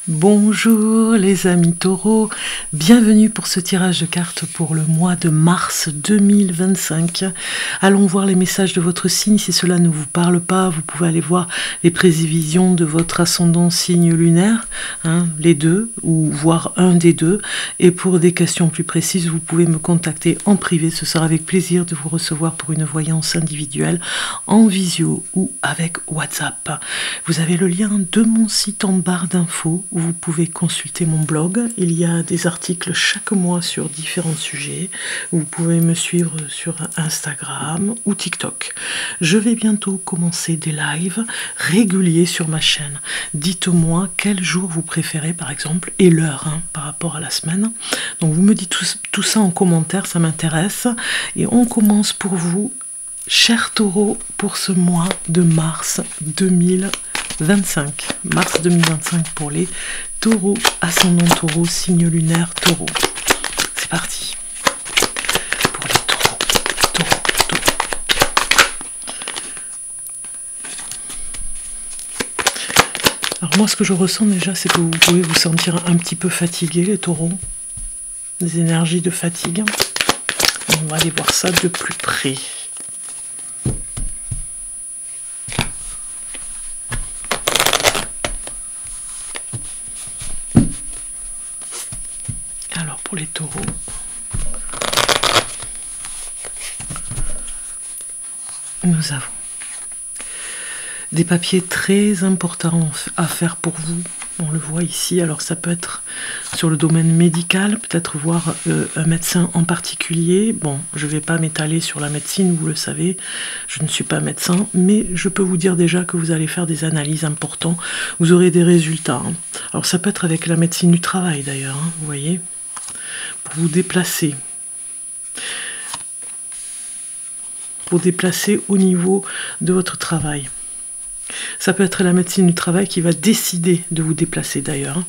Bonjour les amis taureaux, bienvenue pour ce tirage de cartes pour le mois de mars 2025. Allons voir les messages de votre signe. Si cela ne vous parle pas, vous pouvez aller voir les prévisions de votre ascendant signe lunaire, les deux, ou voir un des deux. Et pour des questions plus précises, vous pouvez me contacter en privé. Ce sera avec plaisir de vous recevoir pour une voyance individuelle en visio ou avec WhatsApp. Vous avez le lien de mon site en barre d'infos où vous pouvez consulter mon blog. Il y a des articles chaque mois sur différents sujets. Vous pouvez me suivre sur Instagram ou TikTok. Je vais bientôt commencer des lives réguliers sur ma chaîne. Dites-moi quel jour vous préférez par exemple et l'heure par rapport à la semaine. Donc vous me dites tout ça en commentaire, ça m'intéresse. Et on commence pour vous, chers taureaux, pour ce mois de mars 2025. Mars 2025 pour les taureaux, ascendant taureau, signe lunaire taureau. C'est parti. Pour les taureaux. Alors moi ce que je ressens déjà, c'est que vous pouvez vous sentir un petit peu fatigué les taureaux. Des énergies de fatigue. On va aller voir ça de plus près. Pour les taureaux, nous avons des papiers très importants à faire pour vous. On le voit ici, alors ça peut être sur le domaine médical, peut-être voir un médecin en particulier. Bon, je ne vais pas m'étaler sur la médecine, vous le savez, je ne suis pas médecin, mais je peux vous dire déjà que vous allez faire des analyses importantes, vous aurez des résultats. Alors ça peut être avec la médecine du travail d'ailleurs, vous voyez, pour vous déplacer. Pour déplacer au niveau de votre travail. Ça peut être la médecine du travail qui va décider de vous déplacer d'ailleurs.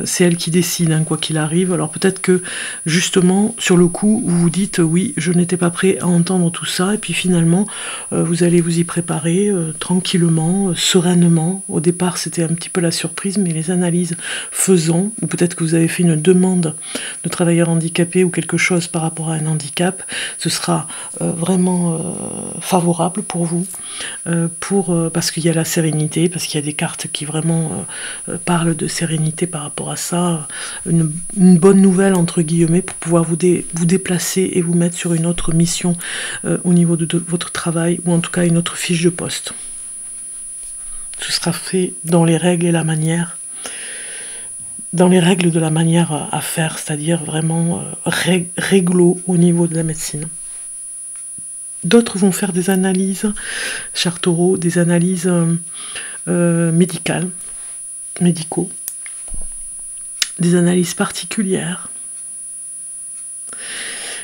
C'est elle qui décide, quoi qu'il arrive. Alors peut-être que justement, sur le coup, vous vous dites oui, je n'étais pas prêt à entendre tout ça. Et puis finalement, vous allez vous y préparer tranquillement, sereinement. Au départ, c'était un petit peu la surprise, mais les analyses faisant, ou peut-être que vous avez fait une demande de travailleur handicapé ou quelque chose par rapport à un handicap, ce sera vraiment favorable pour vous, parce qu'il y a la sérénité, parce qu'il y a des cartes qui vraiment parlent de sérénité par rapport à ça, une bonne nouvelle entre guillemets pour pouvoir vous déplacer et vous mettre sur une autre mission au niveau de votre travail, ou en tout cas une autre fiche de poste. Ce sera fait dans les règles et la manière, dans les règles de la manière à faire, c'est-à-dire vraiment réglo au niveau de la médecine. D'autres vont faire des analyses, chers taureaux, des analyses médicaux, des analyses particulières.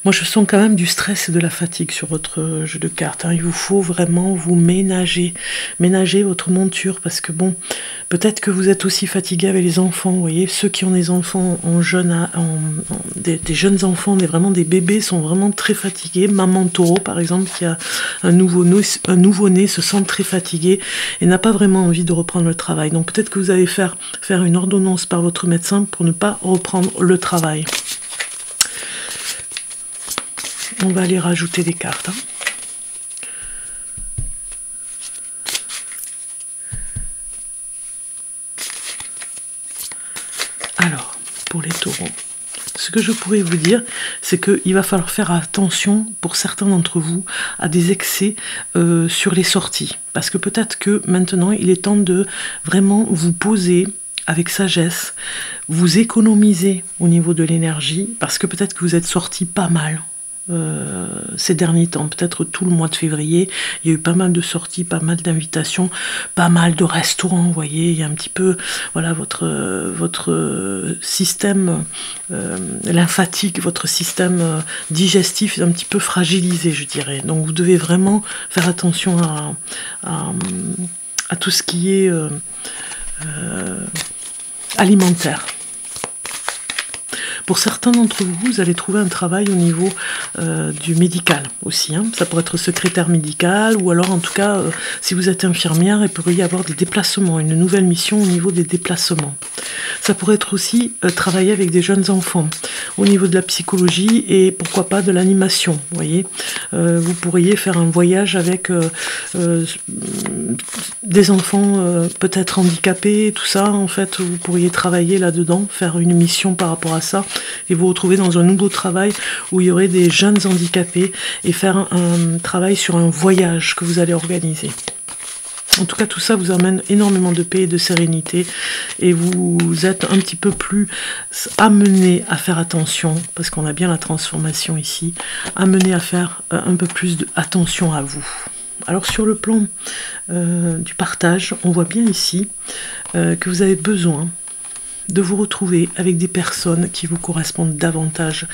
Moi, je sens quand même du stress et de la fatigue sur votre jeu de cartes. Il vous faut vraiment vous ménager votre monture, parce que bon, peut-être que vous êtes aussi fatigué avec les enfants. Vous voyez, ceux qui ont des enfants des jeunes enfants, vraiment des bébés, sont vraiment très fatigués. Maman taureau, par exemple, qui a un nouveau-né, se sent très fatigué et n'a pas vraiment envie de reprendre le travail. Donc peut-être que vous allez faire une ordonnance par votre médecin pour ne pas reprendre le travail. On va aller rajouter des cartes. Alors, pour les taureaux, ce que je pourrais vous dire, c'est qu'il va falloir faire attention, pour certains d'entre vous, à des excès sur les sorties. Parce que peut-être que maintenant, il est temps de vraiment vous poser avec sagesse, vous économiser au niveau de l'énergie, parce que peut-être que vous êtes sortis pas mal ces derniers temps, peut-être tout le mois de février, il y a eu pas mal de sorties, pas mal d'invitations, pas mal de restaurants, vous voyez, il y a un petit peu, voilà, votre système lymphatique, votre système digestif est un petit peu fragilisé, je dirais. Donc vous devez vraiment faire attention à tout ce qui est alimentaire. Pour certains d'entre vous, vous allez trouver un travail au niveau du médical aussi. Hein. Ça pourrait être secrétaire médical ou alors en tout cas, si vous êtes infirmière, il pourrait y avoir des déplacements, une nouvelle mission au niveau des déplacements. Ça pourrait être aussi travailler avec des jeunes enfants au niveau de la psychologie et pourquoi pas de l'animation. Vous voyez, vous pourriez faire un voyage avec des enfants peut-être handicapés, tout ça. En fait, vous pourriez travailler là-dedans, faire une mission par rapport à ça et vous retrouver dans un nouveau travail où il y aurait des jeunes handicapés et faire un travail sur un voyage que vous allez organiser. En tout cas, tout ça vous amène énormément de paix et de sérénité et vous êtes un petit peu plus amené à faire attention, parce qu'on a bien la transformation ici, amené à faire un peu plus attention à vous. Alors sur le plan du partage, on voit bien ici que vous avez besoin de vous retrouver avec des personnes qui vous correspondent davantage.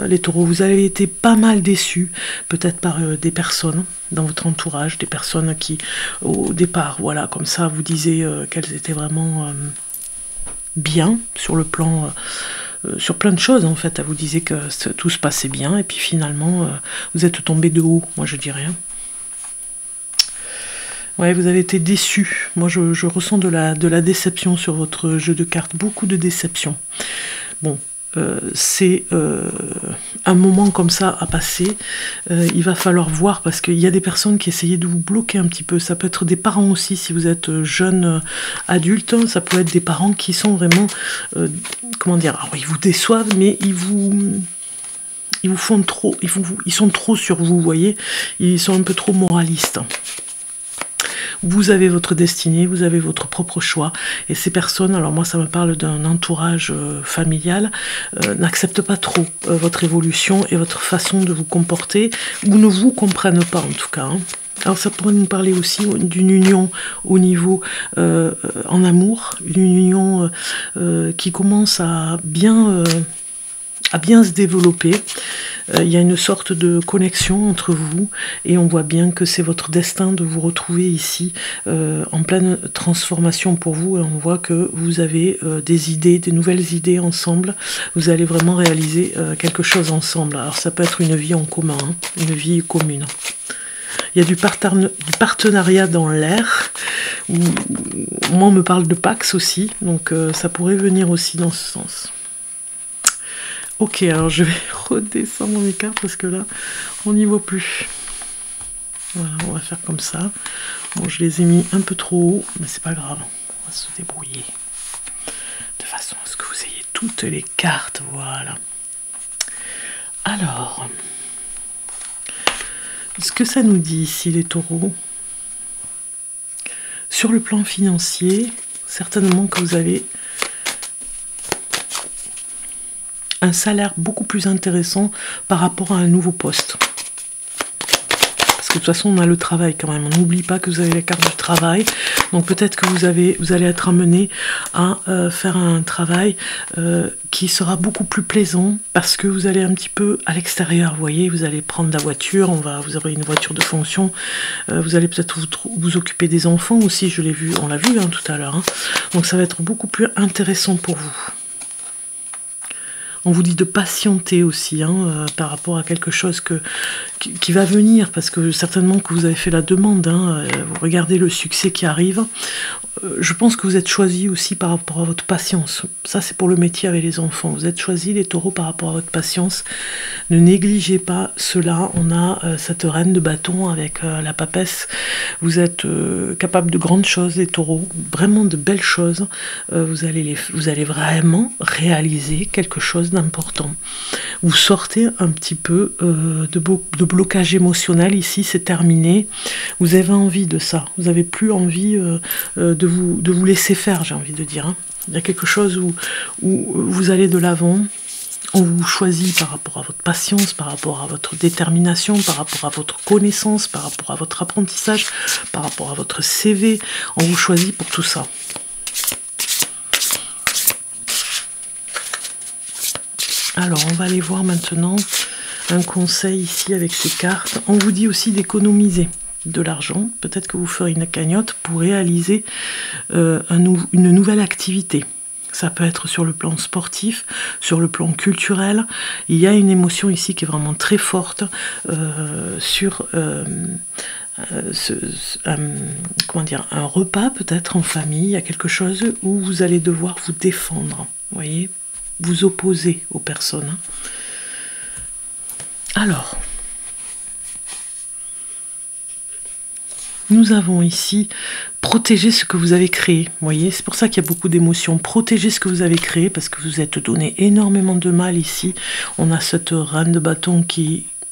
Les taureaux, vous avez été pas mal déçus, peut-être par des personnes dans votre entourage, des personnes qui, au départ, voilà, comme ça, vous disaient qu'elles étaient vraiment bien sur le plan... sur plein de choses, en fait, elle vous disait que tout se passait bien, et puis finalement, vous êtes tombé de haut, moi je dis rien. Ouais, vous avez été déçu. Moi, je ressens de la déception sur votre jeu de cartes. Beaucoup de déception. Bon, c'est un moment comme ça à passer. Il va falloir voir parce qu'il y a des personnes qui essayaient de vous bloquer un petit peu. Ça peut être des parents aussi, si vous êtes jeune adulte. Ça peut être des parents qui sont vraiment... comment dire? Alors, ils vous déçoivent, mais ils vous font trop... Ils sont trop sur vous, vous voyez. Ils sont un peu trop moralistes. Vous avez votre destinée, vous avez votre propre choix. Et ces personnes, alors moi ça me parle d'un entourage familial, n'acceptent pas trop votre évolution et votre façon de vous comporter, ou ne vous comprennent pas en tout cas. Hein. Alors ça pourrait nous parler aussi d'une union au niveau en amour, une union qui commence à bien se développer. Il y a une sorte de connexion entre vous et on voit bien que c'est votre destin de vous retrouver ici en pleine transformation pour vous et on voit que vous avez des idées, des nouvelles idées ensemble. Vous allez vraiment réaliser quelque chose ensemble. Alors ça peut être une vie en commun, hein, une vie commune. Il y a du partenariat dans l'air. Moi on me parle de Pax aussi, donc ça pourrait venir aussi dans ce sens. Ok, alors je vais redescendre mes cartes parce que là, on n'y voit plus. Voilà, on va faire comme ça. Bon, je les ai mis un peu trop haut, mais c'est pas grave. On va se débrouiller. De façon à ce que vous ayez toutes les cartes, voilà. Alors, ce que ça nous dit ici, les taureaux, sur le plan financier, certainement que vous avez un salaire beaucoup plus intéressant par rapport à un nouveau poste. Parce que de toute façon, on a le travail quand même. On n'oublie pas que vous avez la carte du travail. Donc peut-être que vous allez être amené à faire un travail qui sera beaucoup plus plaisant parce que vous allez un petit peu à l'extérieur. Vous voyez, vous allez prendre la voiture, vous aurez une voiture de fonction. Vous allez peut-être vous occuper des enfants aussi. Je l'ai vu, on l'a vu hein, tout à l'heure. Hein. Donc ça va être beaucoup plus intéressant pour vous. On vous dit de patienter aussi hein, par rapport à quelque chose qui va venir, parce que certainement que vous avez fait la demande, hein, vous regardez le succès qui arrive. Je pense que vous êtes choisi aussi par rapport à votre patience. Ça, c'est pour le métier avec les enfants. Vous êtes choisi, les taureaux, par rapport à votre patience. Ne négligez pas cela. On a cette reine de bâton avec la papesse. Vous êtes capable de grandes choses, les taureaux. Vraiment de belles choses. Vous allez vraiment réaliser quelque chose d'important. Vous sortez un petit peu de blocage émotionnel. Ici, c'est terminé. Vous avez envie de ça. Vous n'avez plus envie de vous laisser faire, j'ai envie de dire. Hein. Il y a quelque chose où vous allez de l'avant, on vous choisit par rapport à votre patience, par rapport à votre détermination, par rapport à votre connaissance, par rapport à votre apprentissage, par rapport à votre CV, on vous choisit pour tout ça. Alors, on va aller voir maintenant un conseil ici avec ces cartes. On vous dit aussi d'économiser de l'argent. Peut-être que vous ferez une cagnotte pour réaliser une nouvelle activité. Ça peut être sur le plan sportif, sur le plan culturel. Il y a une émotion ici qui est vraiment très forte sur comment dire, un repas peut-être en famille. Il y a quelque chose où vous allez devoir vous défendre, vous voyez, vous opposer aux personnes. Alors, nous avons ici protéger ce que vous avez créé. Vous voyez, c'est pour ça qu'il y a beaucoup d'émotions. Protéger ce que vous avez créé parce que vous êtes donné énormément de mal ici. On a cette reine de bâton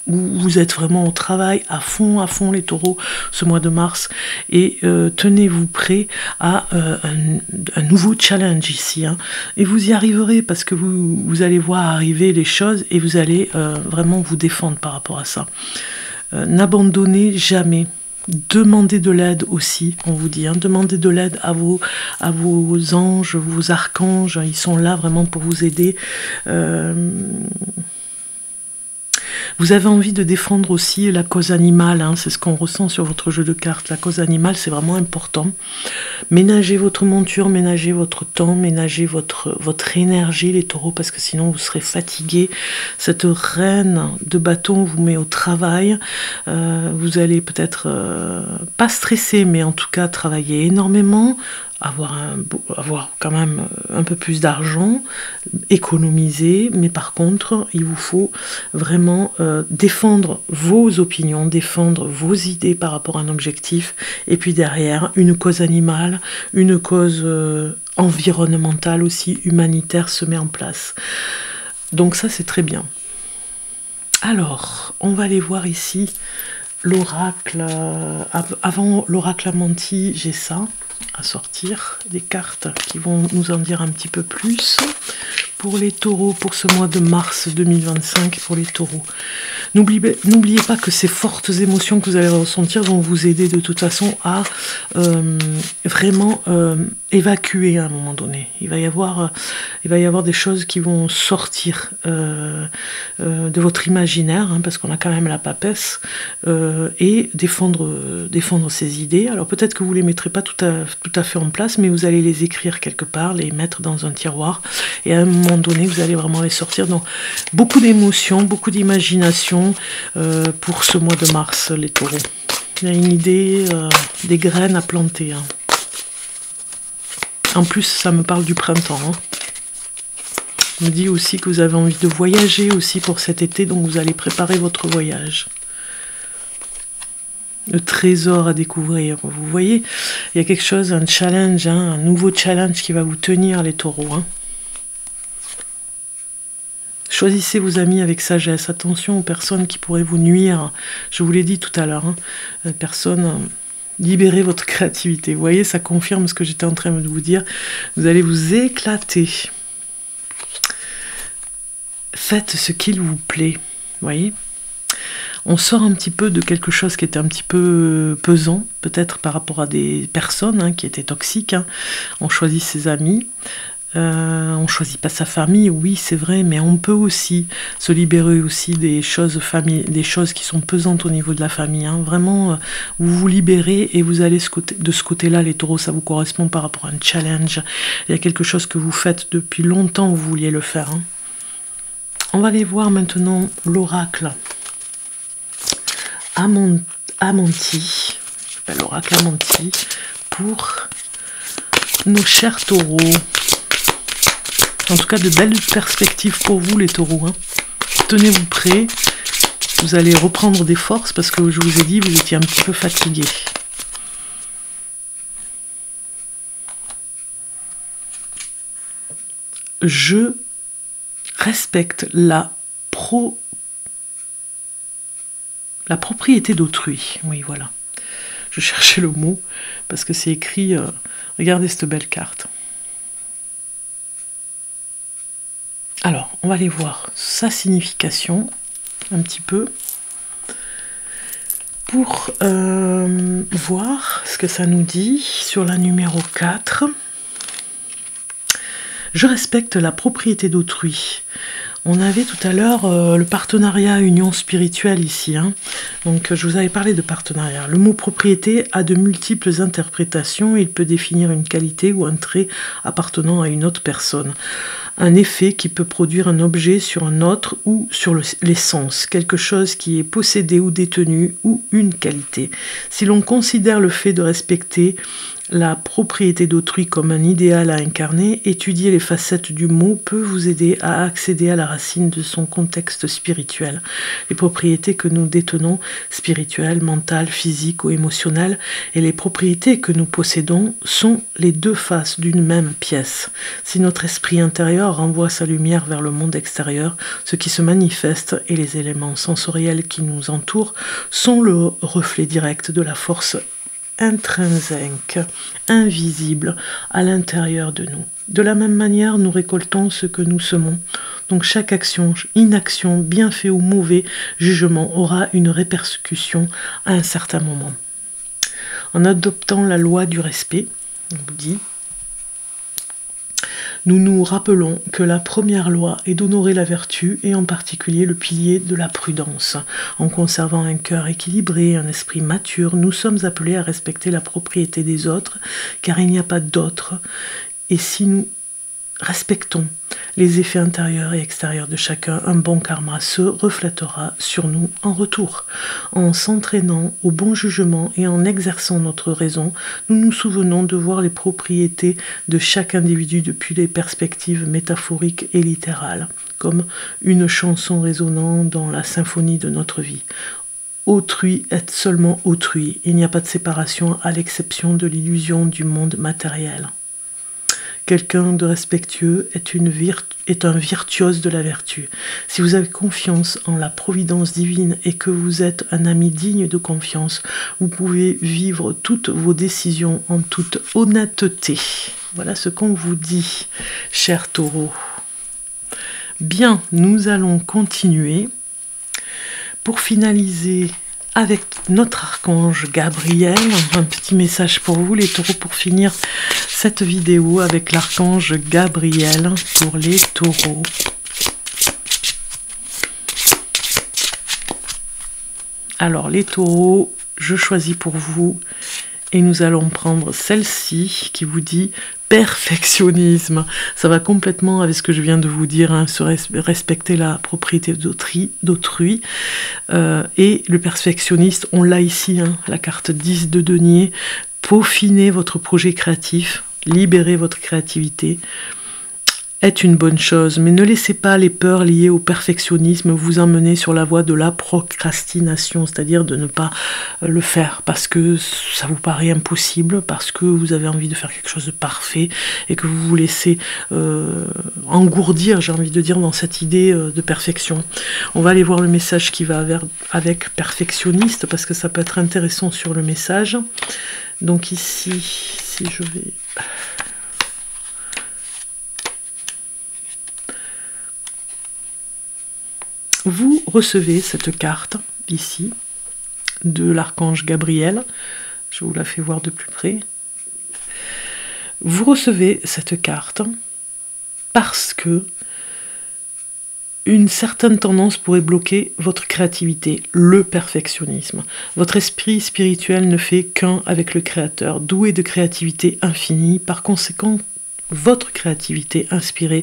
où vous êtes vraiment au travail à fond les taureaux ce mois de mars et tenez-vous prêts à un nouveau challenge ici. Hein. Et vous y arriverez parce que vous allez voir arriver les choses et vous allez vraiment vous défendre par rapport à ça. N'abandonnez jamais. Demandez de l'aide aussi, on vous dit, hein, demandez de l'aide à vos anges, vos archanges, ils sont là vraiment pour vous aider. Vous avez envie de défendre aussi la cause animale, hein, c'est ce qu'on ressent sur votre jeu de cartes. La cause animale, c'est vraiment important. Ménagez votre monture, ménagez votre temps, ménagez votre énergie, les taureaux, parce que sinon vous serez fatigués. Cette reine de bâton vous met au travail. Vous allez peut-être pas stresser, mais en tout cas travailler énormément. Avoir quand même un peu plus d'argent, économiser, mais par contre, il vous faut vraiment défendre vos opinions, défendre vos idées par rapport à un objectif, et puis derrière, une cause animale, une cause environnementale aussi, humanitaire se met en place. Donc ça, c'est très bien. Alors, on va aller voir ici l'oracle. Avant l'oracle Amanti, j'ai ça à sortir, des cartes qui vont nous en dire un petit peu plus pour les taureaux, pour ce mois de mars 2025 pour les taureaux. N'oubliez pas que ces fortes émotions que vous allez ressentir vont vous aider de toute façon à vraiment évacuer à un moment donné. Il va y avoir des choses qui vont sortir de votre imaginaire, hein, parce qu'on a quand même la papesse, et défendre ses idées. Alors peut-être que vous ne les mettrez pas tout à fait en place, mais vous allez les écrire quelque part, les mettre dans un tiroir, et à un moment donné, vous allez vraiment les sortir. Donc beaucoup d'émotions, beaucoup d'imagination pour ce mois de mars, les taureaux. Il y a une idée, des graines à planter. Hein. En plus, ça me parle du printemps. Hein. On me dit aussi que vous avez envie de voyager aussi pour cet été, donc vous allez préparer votre voyage. Le trésor à découvrir. Vous voyez, il y a quelque chose, un challenge, hein, un nouveau challenge qui va vous tenir, les taureaux. Hein. Choisissez vos amis avec sagesse. Attention aux personnes qui pourraient vous nuire. Je vous l'ai dit tout à l'heure. Hein. Personnes... Libérez votre créativité. Vous voyez, ça confirme ce que j'étais en train de vous dire. Vous allez vous éclater. Faites ce qu'il vous plaît. Vous voyez, on sort un petit peu de quelque chose qui était un petit peu pesant, peut-être par rapport à des personnes hein, qui étaient toxiques. Hein. On choisit ses amis. On choisit pas sa famille, oui c'est vrai, mais on peut aussi se libérer aussi des choses qui sont pesantes au niveau de la famille. Hein. Vraiment, vous vous libérez et vous allez de ce côté-là, les taureaux, ça vous correspond par rapport à un challenge. Il y a quelque chose que vous faites depuis longtemps, vous vouliez le faire. Hein. On va aller voir maintenant l'oracle Amanti. J'appelle l'oracle Amanti pour nos chers taureaux. En tout cas, de belles perspectives pour vous, les taureaux. Hein. Tenez-vous prêts. Vous allez reprendre des forces parce que je vous ai dit, vous étiez un petit peu fatigués. Je respecte la propriété d'autrui. Oui, voilà. Je cherchais le mot parce que c'est écrit... regardez cette belle carte. Alors, on va aller voir sa signification, un petit peu, pour voir ce que ça nous dit sur la numéro 4. Je respecte la propriété d'autrui. On avait tout à l'heure le partenariat union spirituelle ici. Hein. Donc je vous avais parlé de partenariat. Le mot propriété a de multiples interprétations. Il peut définir une qualité ou un trait appartenant à une autre personne. Un effet qui peut produire un objet sur un autre ou sur l'essence, quelque chose qui est possédé ou détenu ou une qualité. Si l'on considère le fait de respecter la propriété d'autrui comme un idéal à incarner, étudier les facettes du mot peut vous aider à accéder à la racine de son contexte spirituel. Les propriétés que nous détenons, spirituelles, mentales, physiques ou émotionnelles, et les propriétés que nous possédons sont les deux faces d'une même pièce. Si notre esprit intérieur renvoie sa lumière vers le monde extérieur, ce qui se manifeste et les éléments sensoriels qui nous entourent sont le reflet direct de la force intrinsèque, invisible à l'intérieur de nous. De la même manière, nous récoltons ce que nous semons. Donc chaque action, inaction, bienfait ou mauvais jugement aura une répercussion à un certain moment. En adoptant la loi du respect, on vous dit, nous nous rappelons que la première loi est d'honorer la vertu et en particulier le pilier de la prudence. En conservant un cœur équilibré, un esprit mature, nous sommes appelés à respecter la propriété des autres, car il n'y a pas d'autre. Et si nous respectons les effets intérieurs et extérieurs de chacun, un bon karma se reflètera sur nous en retour. En s'entraînant au bon jugement et en exerçant notre raison, nous nous souvenons de voir les propriétés de chaque individu depuis les perspectives métaphoriques et littérales, comme une chanson résonnant dans la symphonie de notre vie. Autrui est seulement autrui, il n'y a pas de séparation à l'exception de l'illusion du monde matériel. Quelqu'un de respectueux est un virtuose de la vertu. Si vous avez confiance en la providence divine et que vous êtes un ami digne de confiance, vous pouvez vivre toutes vos décisions en toute honnêteté. Voilà ce qu'on vous dit, cher Taureau. Bien, nous allons continuer. Pour finaliser avec notre archange Gabriel, un petit message pour vous les taureaux pour finir cette vidéo avec l'archange Gabriel pour les taureaux. Alors les taureaux, je choisis pour vous et nous allons prendre celle-ci qui vous dit perfectionnisme. Ça va complètement avec ce que je viens de vous dire, hein, respecter la propriété d'autrui. Et le perfectionniste, on l'a ici, hein, la carte 10 de denier. Peaufiner votre projet créatif, libérer votre créativité est une bonne chose, mais ne laissez pas les peurs liées au perfectionnisme vous emmener sur la voie de la procrastination, c'est-à-dire de ne pas le faire parce que ça vous paraît impossible, parce que vous avez envie de faire quelque chose de parfait et que vous vous laissez engourdir, j'ai envie de dire, dans cette idée de perfection. On va aller voir le message qui va avec perfectionniste parce que ça peut être intéressant sur le message. Donc ici, si je vais... Vous recevez cette carte, ici, de l'archange Gabriel. Je vous la fais voir de plus près. Vous recevez cette carte parce que une certaine tendance pourrait bloquer votre créativité, le perfectionnisme. Votre esprit spirituel ne fait qu'un avec le Créateur, doué de créativité infinie. Par conséquent, votre créativité inspirée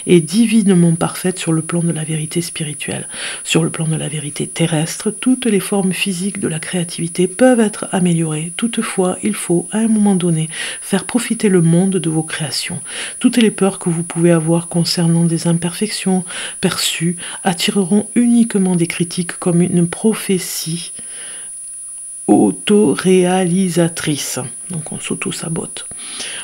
est divinement parfaite sur le plan de la vérité spirituelle. Sur le plan de la vérité terrestre, toutes les formes physiques de la créativité peuvent être améliorées. Toutefois, il faut, à un moment donné, faire profiter le monde de vos créations. Toutes les peurs que vous pouvez avoir concernant des imperfections perçues attireront uniquement des critiques comme une prophétie autoréalisatrice. Donc on s'auto-sabote.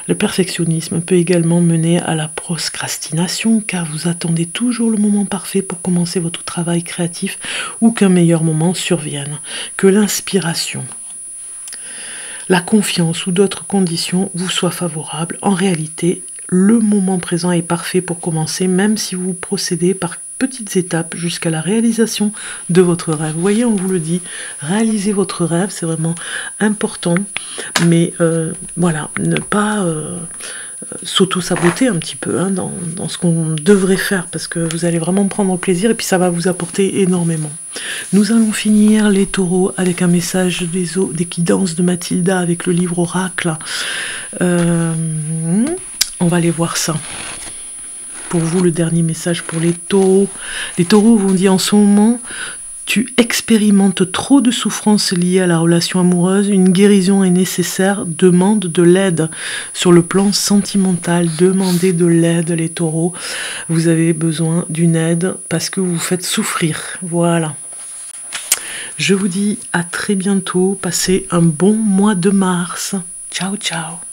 Le perfectionnisme peut également mener à la procrastination car vous attendez toujours le moment parfait pour commencer votre travail créatif ou qu'un meilleur moment survienne, que l'inspiration, la confiance ou d'autres conditions vous soient favorables. En réalité, le moment présent est parfait pour commencer même si vous procédez par petites étapes jusqu'à la réalisation de votre rêve. Vous voyez, on vous le dit, réaliser votre rêve, c'est vraiment important, mais voilà, ne pas s'auto-saboter un petit peu hein, dans ce qu'on devrait faire, parce que vous allez vraiment prendre plaisir et puis ça va vous apporter énormément. Nous allons finir les taureaux avec un message des guidances de Mathilda avec le livre Oracle. On va aller voir ça. Pour vous, le dernier message pour les taureaux. Les taureaux vous dit en ce moment, tu expérimentes trop de souffrances liées à la relation amoureuse, une guérison est nécessaire, demande de l'aide. Sur le plan sentimental, demandez de l'aide les taureaux. Vous avez besoin d'une aide parce que vous vous faites souffrir. Voilà. Je vous dis à très bientôt, passez un bon mois de mars. Ciao, ciao.